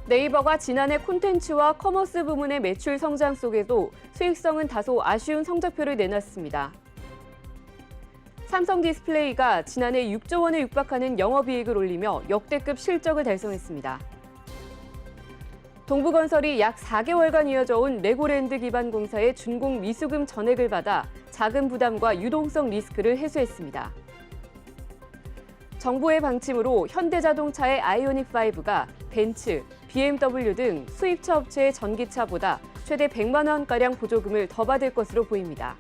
네이버가 지난해 콘텐츠와 커머스 부문의 매출 성장 속에도 수익성은 다소 아쉬운 성적표를 내놨습니다. 삼성 디스플레이가 지난해 6조 원에 육박하는 영업이익을 올리며 역대급 실적을 달성했습니다. 동부건설이 약 4개월간 이어져 온 레고랜드 기반 공사의 준공 미수금 전액을 받아 자금 부담과 유동성 리스크를 해소했습니다. 정부의 방침으로 현대자동차의 아이오닉5가 벤츠, BMW 등 수입차 업체의 전기차보다 최대 100만 원가량 보조금을 더 받을 것으로 보입니다.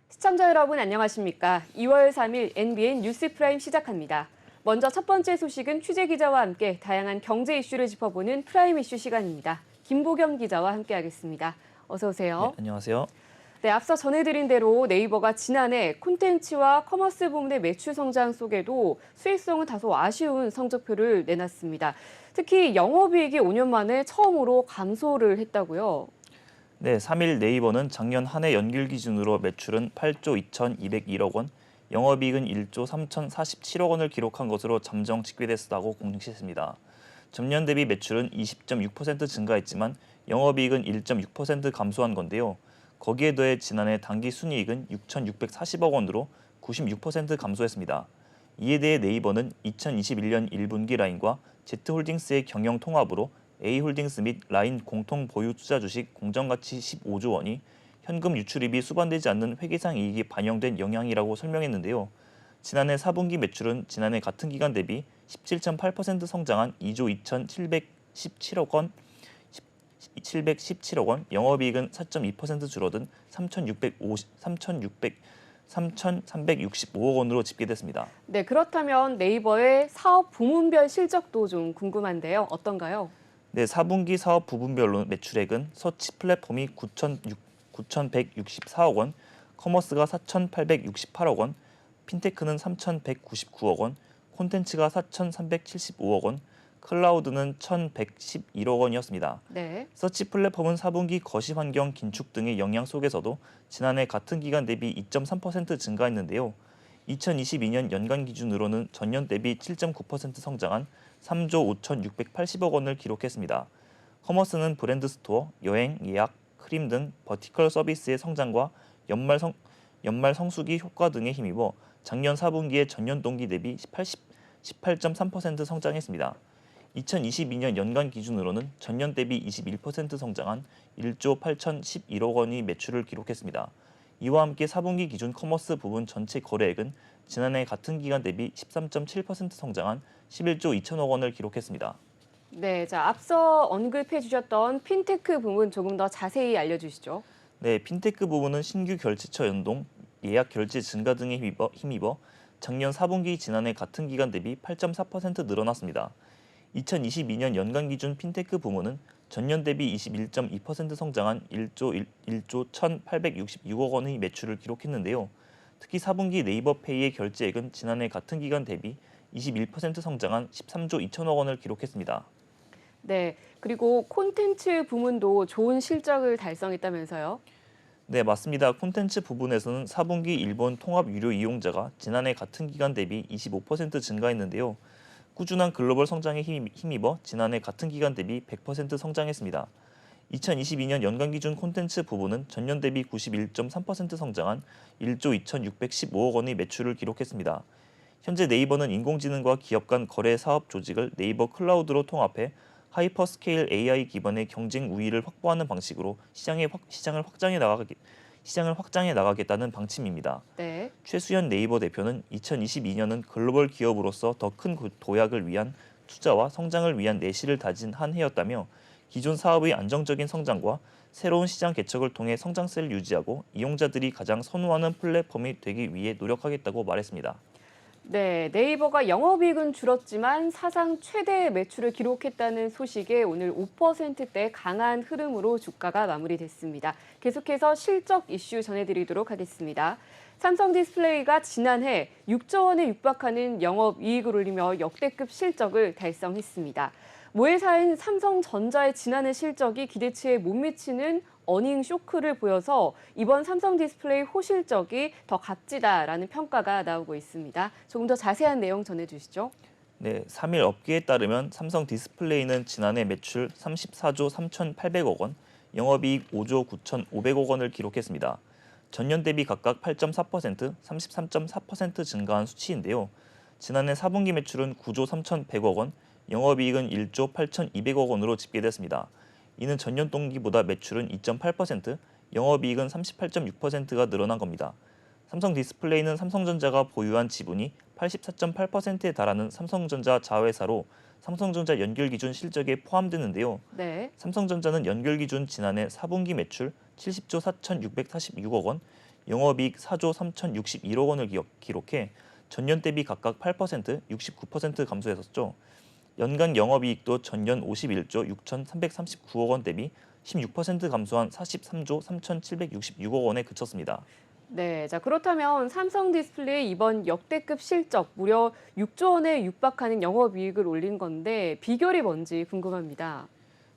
시청자 여러분 안녕하십니까? 2월 3일 NBN 뉴스프라임 시작합니다. 먼저 첫 번째 소식은 취재 기자와 함께 다양한 경제 이슈를 짚어보는 프라임 이슈 시간입니다. 김보겸 기자와 함께하겠습니다. 어서 오세요. 네, 안녕하세요. 네, 앞서 전해드린 대로 네이버가 지난해 콘텐츠와 커머스 부문의 매출 성장 속에도 수익성은 다소 아쉬운 성적표를 내놨습니다. 특히 영업이익이 5년 만에 처음으로 감소를 했다고요. 네, 3일 네이버는 작년 한 해 연결 기준으로 매출은 8조 2,201억 원, 영업이익은 1조 3,047억 원을 기록한 것으로 잠정 집계됐다고 공식했습니다. 전년 대비 매출은 20.6% 증가했지만 영업이익은 1.6% 감소한 건데요. 거기에 더해 지난해 당기 순이익은 6,640억 원으로 96% 감소했습니다. 이에 대해 네이버는 2021년 1분기 라인과 Z홀딩스의 경영 통합으로 A홀딩스 및 라인 공통 보유 투자 주식 공정가치 15조 원이 현금 유출입이 수반되지 않는 회계상 이익이 반영된 영향이라고 설명했는데요. 지난해 4분기 매출은 지난해 같은 기간 대비 17.8% 성장한 2조 717억 원, 영업이익은 4.2% 줄어든 3,365억 원으로 집계됐습니다. 네, 그렇다면 네이버의 사업 부문별 실적도 좀 궁금한데요. 어떤가요? 네, 4분기 사업 부분별로 매출액은 서치 플랫폼이 9,164억 원, 커머스가 4,868억 원, 핀테크는 3,199억 원, 콘텐츠가 4,375억 원, 클라우드는 1,111억 원이었습니다. 네. 서치 플랫폼은 4분기 거시 환경 긴축 등의 영향 속에서도 지난해 같은 기간 대비 2.3% 증가했는데요. 2022년 연간 기준으로는 전년 대비 7.9% 성장한 3조 5,680억 원을 기록했습니다. 커머스는 브랜드 스토어, 여행, 예약, 크림 등 버티컬 서비스의 성장과 연말 성수기 효과 등에 힘입어 작년 4분기에 전년 동기 대비 18.3% 성장했습니다. 2022년 연간 기준으로는 전년 대비 21% 성장한 1조 8,011억 원이 매출을 기록했습니다. 이와 함께 4분기 기준 커머스 부분 전체 거래액은 지난해 같은 기간 대비 13.7% 성장한 11조 2천억 원을 기록했습니다. 네, 자, 앞서 언급해 주셨던 핀테크 부분 조금 더 자세히 알려주시죠. 네, 핀테크 부분은 신규 결제처 연동, 예약 결제 증가 등에 힘입어 작년 4분기 지난해 같은 기간 대비 8.4% 늘어났습니다. 2022년 연간 기준 핀테크 부문은 전년 대비 21.2% 성장한 1조 1,866억 원의 매출을 기록했는데요. 특히 4분기 네이버페이의 결제액은 지난해 같은 기간 대비 21% 성장한 13조 2천억 원을 기록했습니다. 네, 그리고 콘텐츠 부문도 좋은 실적을 달성했다면서요? 네, 맞습니다. 콘텐츠 부분에서는 4분기 일본 통합 유료 이용자가 지난해 같은 기간 대비 25% 증가했는데요. 꾸준한 글로벌 성장에 힘입어 지난해 같은 기간 대비 100% 성장했습니다. 2022년 연간 기준 콘텐츠 부분은 전년 대비 91.3% 성장한 1조 2,615억 원의 매출을 기록했습니다. 현재 네이버는 인공지능과 기업 간 거래 사업 조직을 네이버 클라우드로 통합해 하이퍼스케일 AI 기반의 경쟁 우위를 확보하는 방식으로 시장을 확장해 나가겠다는 방침입니다. 네. 최수연 네이버 대표는 2022년은 글로벌 기업으로서 더 큰 도약을 위한 투자와 성장을 위한 내실을 다진 한 해였다며 기존 사업의 안정적인 성장과 새로운 시장 개척을 통해 성장세를 유지하고 이용자들이 가장 선호하는 플랫폼이 되기 위해 노력하겠다고 말했습니다. 네, 네이버가 영업이익은 줄었지만 사상 최대 매출을 기록했다는 소식에 오늘 5%대 강한 흐름으로 주가가 마무리됐습니다. 계속해서 실적 이슈 전해드리도록 하겠습니다. 삼성 디스플레이가 지난해 6조 원에 육박하는 영업이익을 올리며 역대급 실적을 달성했습니다. 모회사인 삼성전자의 지난해 실적이 기대치에 못 미치는 어닝 쇼크를 보여서 이번 삼성 디스플레이 호실적이 더 값지다라는 평가가 나오고 있습니다. 조금 더 자세한 내용 전해주시죠. 네, 3일 업계에 따르면 삼성 디스플레이는 지난해 매출 34조 3,800억 원, 영업이익 5조 9,500억 원을 기록했습니다. 전년 대비 각각 8.4%, 33.4% 증가한 수치인데요. 지난해 4분기 매출은 9조 3,100억 원, 영업이익은 1조 8,200억 원으로 집계됐습니다. 이는 전년 동기보다 매출은 2.8%, 영업이익은 38.6%가 늘어난 겁니다. 삼성 디스플레이는 삼성전자가 보유한 지분이 84.8%에 달하는 삼성전자 자회사로 삼성전자 연결 기준 실적에 포함되는데요. 네. 삼성전자는 연결 기준 지난해 4분기 매출 70조 4,646억 원, 영업이익 4조 3,061억 원을 기록해 전년 대비 각각 8%, 69% 감소했었죠. 연간 영업이익도 전년 51조 6,339억 원 대비 16% 감소한 43조 3,766억 원에 그쳤습니다. 네, 자 그렇다면 삼성 디스플레이 이번 역대급 실적 무려 6조 원에 육박하는 영업이익을 올린 건데 비결이 뭔지 궁금합니다.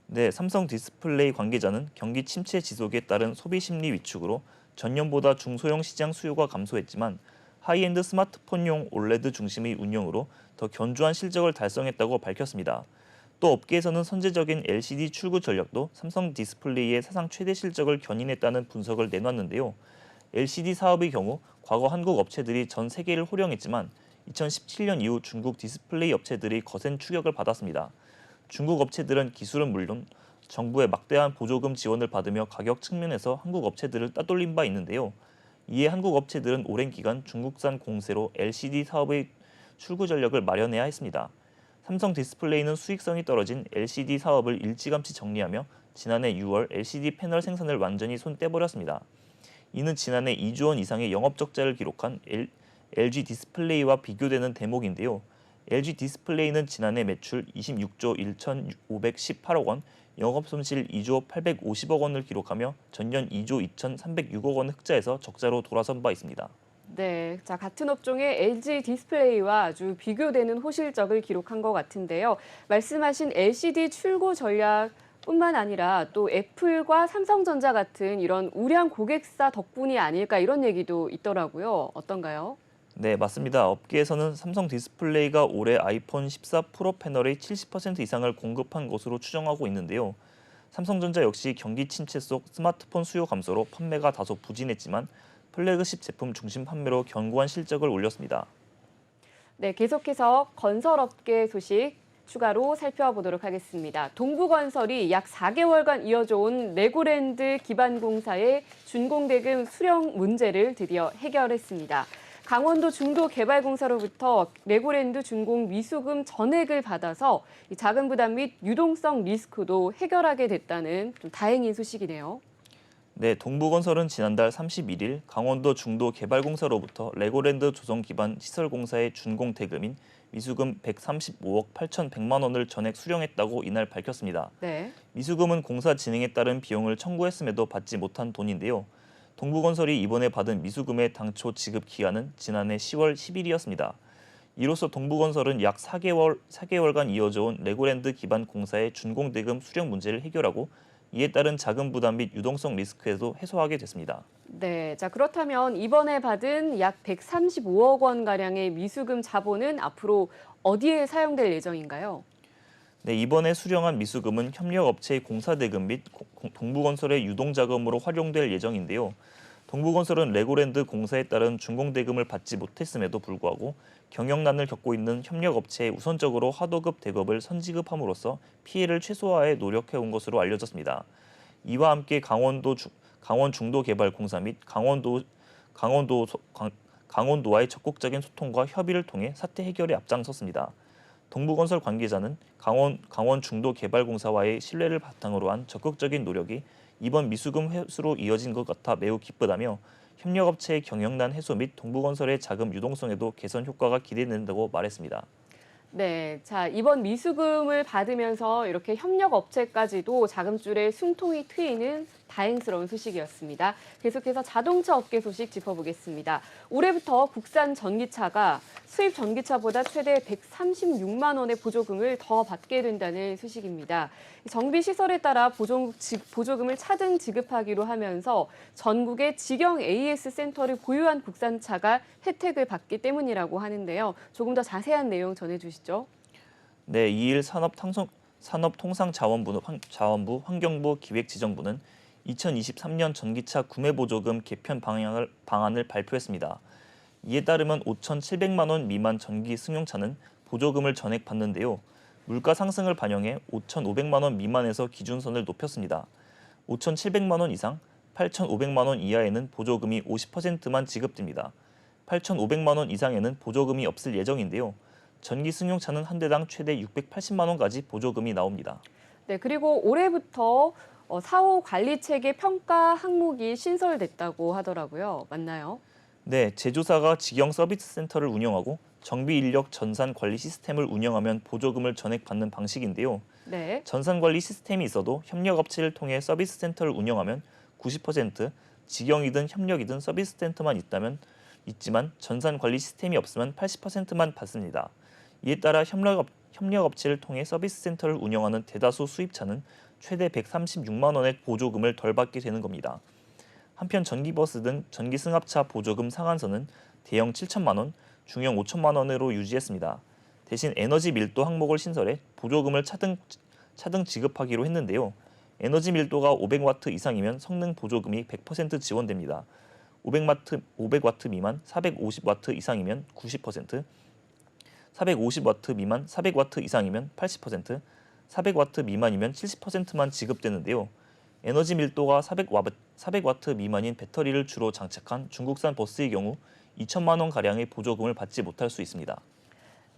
네, 삼성 디스플레이 관계자는 경기 침체 지속에 따른 소비 심리 위축으로 전년보다 중소형 시장 수요가 감소했지만 하이엔드 스마트폰용 올레드 중심의 운영으로 더 견조한 실적을 달성했다고 밝혔습니다. 또 업계에서는 선제적인 LCD 출구 전략도 삼성 디스플레이의 사상 최대 실적을 견인했다는 분석을 내놨는데요. LCD 사업의 경우 과거 한국 업체들이 전 세계를 호령했지만 2017년 이후 중국 디스플레이 업체들이 거센 추격을 받았습니다. 중국 업체들은 기술은 물론 정부의 막대한 보조금 지원을 받으며 가격 측면에서 한국 업체들을 따돌린 바 있는데요. 이에 한국 업체들은 오랜 기간 중국산 공세로 LCD 사업의 출구 전략을 마련해야 했습니다. 삼성 디스플레이는 수익성이 떨어진 LCD 사업을 일찌감치 정리하며 지난해 6월 LCD 패널 생산을 완전히 손 떼버렸습니다. 이는 지난해 2조 원 이상의 영업 적자를 기록한 LG 디스플레이와 비교되는 대목인데요. LG 디스플레이는 지난해 매출 26조 1,518억 원, 영업 손실 2조 850억 원을 기록하며 전년 2조 2,306억 원 흑자에서 적자로 돌아선 바 있습니다. 네, 자 같은 업종의 LG 디스플레이와 아주 비교되는 호실적을 기록한 것 같은데요. 말씀하신 LCD 출고 전략뿐만 아니라 또 애플과 삼성전자 같은 이런 우량 고객사 덕분이 아닐까 이런 얘기도 있더라고요. 어떤가요? 네, 맞습니다. 업계에서는 삼성 디스플레이가 올해 아이폰 14 프로 패널의 70% 이상을 공급한 것으로 추정하고 있는데요. 삼성전자 역시 경기 침체 속 스마트폰 수요 감소로 판매가 다소 부진했지만 플래그십 제품 중심 판매로 견고한 실적을 올렸습니다. 네, 계속해서 건설업계 소식 추가로 살펴보도록 하겠습니다. 동부건설이 약 4개월간 이어져 온 레고랜드 기반공사의 준공대금 수령 문제를 드디어 해결했습니다. 강원도 중도개발공사로부터 레고랜드 준공 미수금 전액을 받아서 자금 부담 및 유동성 리스크도 해결하게 됐다는 좀 다행인 소식이네요. 네, 동부건설은 지난달 31일 강원도 중도개발공사로부터 레고랜드 조성 기반 시설공사의 준공 대금인 미수금 135억 8,100만 원을 전액 수령했다고 이날 밝혔습니다. 네. 미수금은 공사 진행에 따른 비용을 청구했음에도 받지 못한 돈인데요. 동부건설이 이번에 받은 미수금의 당초 지급 기한은 지난해 10월 10일이었습니다. 이로써 동부건설은 약 4개월간 이어져 온 레고랜드 기반 공사의 준공 대금 수령 문제를 해결하고 이에 따른 자금 부담 및 유동성 리스크에도 해소하게 됐습니다. 네, 자 그렇다면 이번에 받은 약 135억 원 가량의 미수금 자본은 앞으로 어디에 사용될 예정인가요? 네, 이번에 수령한 미수금은 협력업체의 공사대금 및 동부건설의 유동자금으로 활용될 예정인데요. 동부건설은 레고랜드 공사에 따른 준공대금을 받지 못했음에도 불구하고 경영난을 겪고 있는 협력업체에 우선적으로 하도급 대급을 선지급함으로써 피해를 최소화해 노력해온 것으로 알려졌습니다. 이와 함께 강원중도개발공사 및 강원도와의 적극적인 소통과 협의를 통해 사태 해결에 앞장섰습니다. 동부건설 관계자는 강원중도개발공사와의 신뢰를 바탕으로 한 적극적인 노력이 이번 미수금 회수로 이어진 것 같아 매우 기쁘다며 협력업체의 경영난 해소 및 동부건설의 자금 유동성에도 개선 효과가 기대된다고 말했습니다. 네, 자, 이번 미수금을 받으면서 이렇게 협력 업체까지도 자금줄에 숨통이 트이는 다행스러운 소식이었습니다. 계속해서 자동차 업계 소식 짚어보겠습니다. 올해부터 국산 전기차가 수입 전기차보다 최대 136만 원의 보조금을 더 받게 된다는 소식입니다. 정비 시설에 따라 보조금을 차등 지급하기로 하면서 전국에 직영 AS 센터를 보유한 국산차가 혜택을 받기 때문이라고 하는데요. 조금 더 자세한 내용 전해주시죠. 네, 이일 산업통상자원부, 환경부, 기획지정부는 2023년 전기차 구매보조금 개편 방안을 발표했습니다. 이에 따르면 5,700만 원 미만 전기 승용차는 보조금을 전액 받는데요. 물가 상승을 반영해 5,500만 원 미만에서 기준선을 높였습니다. 5,700만 원 이상, 8,500만 원 이하에는 보조금이 50%만 지급됩니다. 8,500만 원 이상에는 보조금이 없을 예정인데요. 전기 승용차는 한 대당 최대 680만 원까지 보조금이 나옵니다. 네, 그리고 올해부터 사후 관리 체계 평가 항목이 신설됐다고 하더라고요. 맞나요? 네, 제조사가 직영 서비스 센터를 운영하고 정비 인력 전산 관리 시스템을 운영하면 보조금을 전액 받는 방식인데요. 네. 전산 관리 시스템이 있어도 협력업체를 통해 서비스 센터를 운영하면 90%, 직영이든 협력이든 서비스 센터만 있지만 전산 관리 시스템이 없으면 80%만 받습니다. 이에 따라 협력업체를 통해 서비스 센터를 운영하는 대다수 수입차는 최대 136만 원의 보조금을 덜 받게 되는 겁니다. 한편 전기버스 등 전기승합차 보조금 상한선은 대형 7천만 원, 중형 5천만 원으로 유지했습니다. 대신 에너지 밀도 항목을 신설해 보조금을 차등 지급하기로 했는데요. 에너지 밀도가 500와트 이상이면 성능 보조금이 100% 지원됩니다. 500와트 미만 450와트 이상이면 90%, 450와트 미만 400와트 이상이면 80%, 400와트 미만이면 70%만 지급되는데요. 에너지 밀도가 400와트 미만인 배터리를 주로 장착한 중국산 버스의 경우 2천만 원가량의 보조금을 받지 못할 수 있습니다.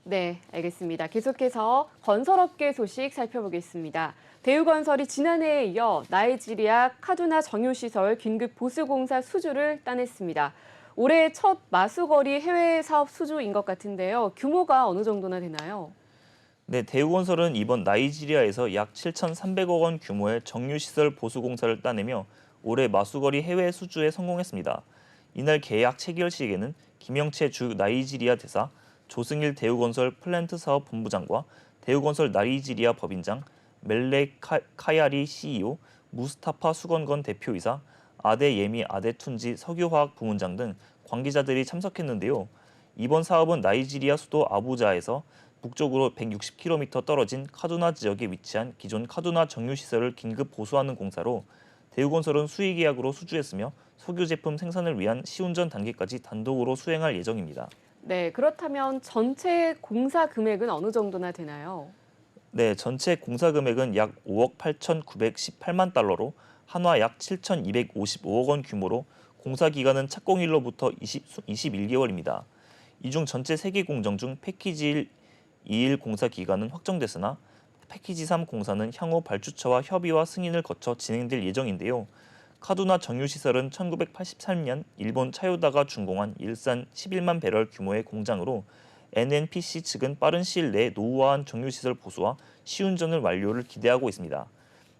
네, 알겠습니다. 계속해서 건설업계 소식 살펴보겠습니다. 대우건설이 지난해에 이어 나이지리아 카두나 정유시설 긴급 보수공사 수주를 따냈습니다. 올해 첫 마수거리 해외 사업 수주인 것 같은데요. 규모가 어느 정도나 되나요? 네, 대우건설은 이번 나이지리아에서 약 7,300억 원 규모의 정유시설 보수공사를 따내며 올해 마수거리 해외 수주에 성공했습니다. 이날 계약 체결식에는 김영채 주 나이지리아 대사, 조승일 대우건설 플랜트 사업 본부장과 대우건설 나이지리아 법인장, 멜레 카야리 CEO, 무스타파 수건건 대표이사, 아데 예미 아데툰지 석유화학 부문장 등 관계자들이 참석했는데요. 이번 사업은 나이지리아 수도 아부자에서 북쪽으로 160km 떨어진 카두나 지역에 위치한 기존 카두나 정유시설을 긴급 보수하는 공사로 대우건설은 수의계약으로 수주했으며 석유 제품 생산을 위한 시운전 단계까지 단독으로 수행할 예정입니다. 네, 그렇다면 전체 공사 금액은 어느 정도나 되나요? 네, 전체 공사 금액은 약 5억 8,918만 달러로 한화 약 7,255억 원 규모로 공사 기간은 착공일로부터 21개월입니다. 이 중 전체 3개 공정 중 패키지 2일 공사 기간은 확정됐으나 패키지 3 공사는 향후 발주처와 협의와 승인을 거쳐 진행될 예정인데요. 카두나 정유시설은 1983년 일본 차요다가 준공한 일산 11만 배럴 규모의 공장으로 NNPC 측은 빠른 시일 내에 노후화한 정유시설 보수와 시운전을 완료를 기대하고 있습니다.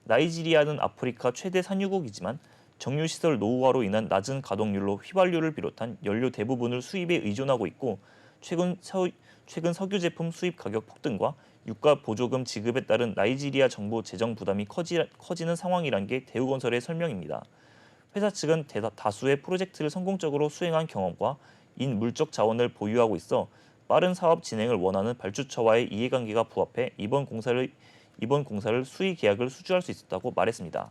나이지리아는 아프리카 최대 산유국이지만 정유시설 노후화로 인한 낮은 가동률로 휘발유를 비롯한 연료 대부분을 수입에 의존하고 있고 최근 석유 제품 수입 가격 폭등과 유가 보조금 지급에 따른 나이지리아 정부 재정 부담이 커지는 상황이란 게 대우건설의 설명입니다. 회사 측은 다수의 프로젝트를 성공적으로 수행한 경험과 인물적 자원을 보유하고 있어 빠른 사업 진행을 원하는 발주처와의 이해관계가 부합해 이번 공사를 수의 계약을 수주할 수 있었다고 말했습니다.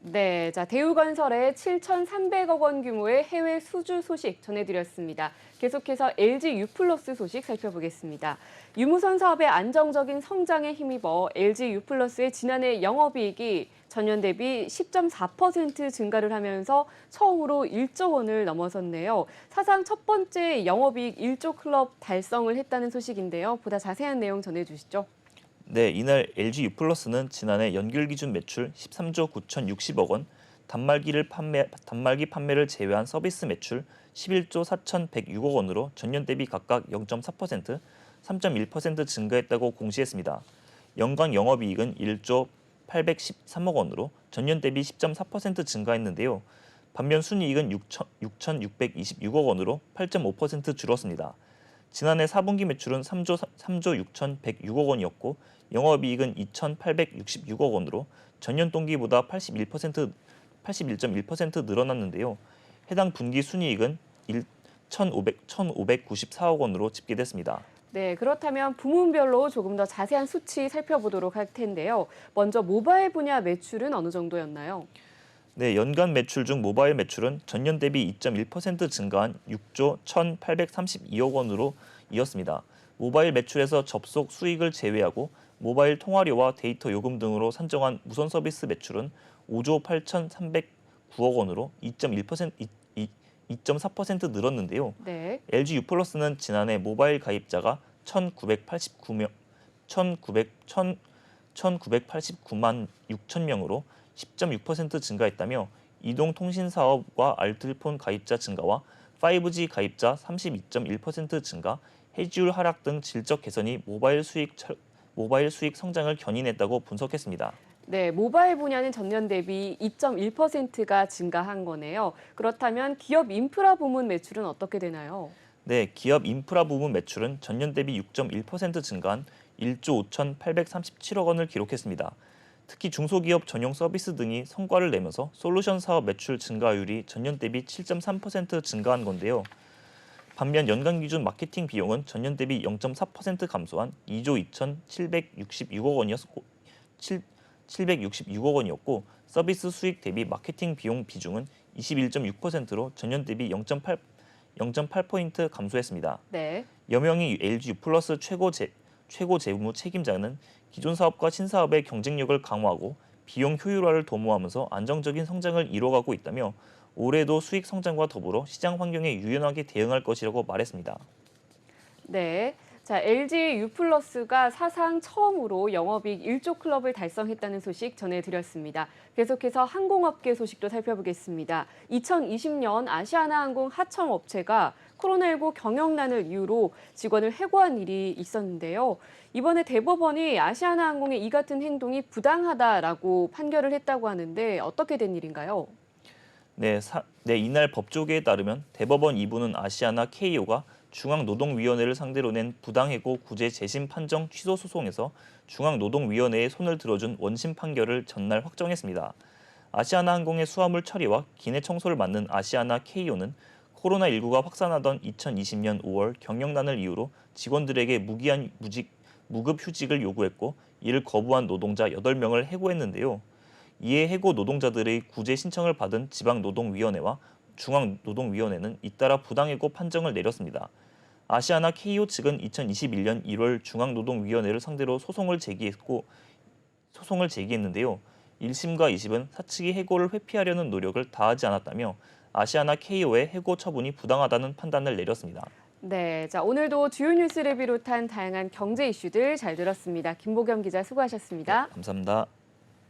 네, 자, 대우건설의 7,300억 원 규모의 해외 수주 소식 전해드렸습니다. 계속해서 LG U+ 소식 살펴보겠습니다. 유무선 사업의 안정적인 성장에 힘입어 LG U+의 지난해 영업이익이 전년 대비 10.4% 증가를 하면서 처음으로 1조 원을 넘어섰네요. 사상 첫 번째 영업이익 1조 클럽 달성을 했다는 소식인데요. 보다 자세한 내용 전해주시죠. 네, 이날 LG U+는 지난해 연결 기준 매출 13조 9,060억 원, 단말기 판매를 제외한 서비스 매출 11조 4,106억 원으로 전년 대비 각각 0.4%, 3.1% 증가했다고 공시했습니다. 연간 영업이익은 1조 813억 원으로 전년 대비 10.4% 증가했는데요. 반면 순이익은 6,626억 원으로 8.5% 줄었습니다. 지난해 4분기 매출은 3조 6,106억 원이었고 영업이익은 2,866억 원으로 전년 동기보다 81.1% 늘어났는데요. 해당 분기 순이익은 1,594억 원으로 집계됐습니다. 네, 그렇다면 부문별로 조금 더 자세한 수치 살펴보도록 할 텐데요. 먼저 모바일 분야 매출은 어느 정도였나요? 네, 연간 매출 중 모바일 매출은 전년 대비 2.1% 증가한 6조 1,832억 원으로 이었습니다. 모바일 매출에서 접속 수익을 제외하고 모바일 통화료와 데이터 요금 등으로 산정한 무선 서비스 매출은 5조 8,309억 원으로 2.4% 늘었는데요. 네. LG U+는 지난해 모바일 가입자가 1,989만 6천 명으로 10.6% 증가했다며 이동통신 사업과 알뜰폰 가입자 증가와 5G 가입자 32.1% 증가, 해지율 하락 등 질적 개선이 모바일 수익 성장을 견인했다고 분석했습니다. 네, 모바일 분야는 전년 대비 2.1%가 증가한 거네요. 그렇다면 기업 인프라 부문 매출은 어떻게 되나요? 네, 기업 인프라 부문 매출은 전년 대비 6.1% 증가한 1조 5,837억 원을 기록했습니다. 특히 중소기업 전용 서비스 등이 성과를 내면서 솔루션 사업 매출 증가율이 전년 대비 7.3% 증가한 건데요. 반면 연간 기준 마케팅 비용은 전년 대비 0.4% 감소한 2조 2,766억 원이었고 서비스 수익 대비 마케팅 비용 비중은 21.6%로 전년 대비 0.8포인트 감소했습니다. 네. 여명희 LG U+ 최고 재무 책임자는 기존 사업과 신사업의 경쟁력을 강화하고 비용 효율화를 도모하면서 안정적인 성장을 이뤄가고 있다며 올해도 수익 성장과 더불어 시장 환경에 유연하게 대응할 것이라고 말했습니다. 네. 자, LG U+가 사상 처음으로 영업이익 1조 클럽을 달성했다는 소식 전해드렸습니다. 계속해서 항공업계 소식도 살펴보겠습니다. 2020년 아시아나항공 하청업체가 코로나19 경영난을 이유로 직원을 해고한 일이 있었는데요. 이번에 대법원이 아시아나항공의 이 같은 행동이 부당하다라고 판결을 했다고 하는데 어떻게 된 일인가요? 네, 이날 법조계에 따르면 대법원 2부는 아시아나 KO가 중앙노동위원회를 상대로 낸 부당해고 구제 재심 판정 취소 소송에서 중앙노동위원회에 손을 들어준 원심 판결을 전날 확정했습니다. 아시아나항공의 수화물 처리와 기내 청소를 맡는 아시아나 KO는 코로나19가 확산하던 2020년 5월 경영난을 이유로 직원들에게 무급 휴직을 요구했고 이를 거부한 노동자 8명을 해고했는데요. 이에 해고 노동자들의 구제 신청을 받은 지방노동위원회와 중앙노동위원회는 잇따라 부당해고 판정을 내렸습니다. 아시아나 KO 측은 2021년 1월 중앙노동위원회를 상대로 소송을 제기했는데요. 1심과 2심은 사측이 해고를 회피하려는 노력을 다하지 않았다며 아시아나 KO의 해고 처분이 부당하다는 판단을 내렸습니다. 네, 자, 오늘도 주요 뉴스를 비롯한 다양한 경제 이슈들 잘 들었습니다. 김보겸 기자 수고하셨습니다. 감사합니다.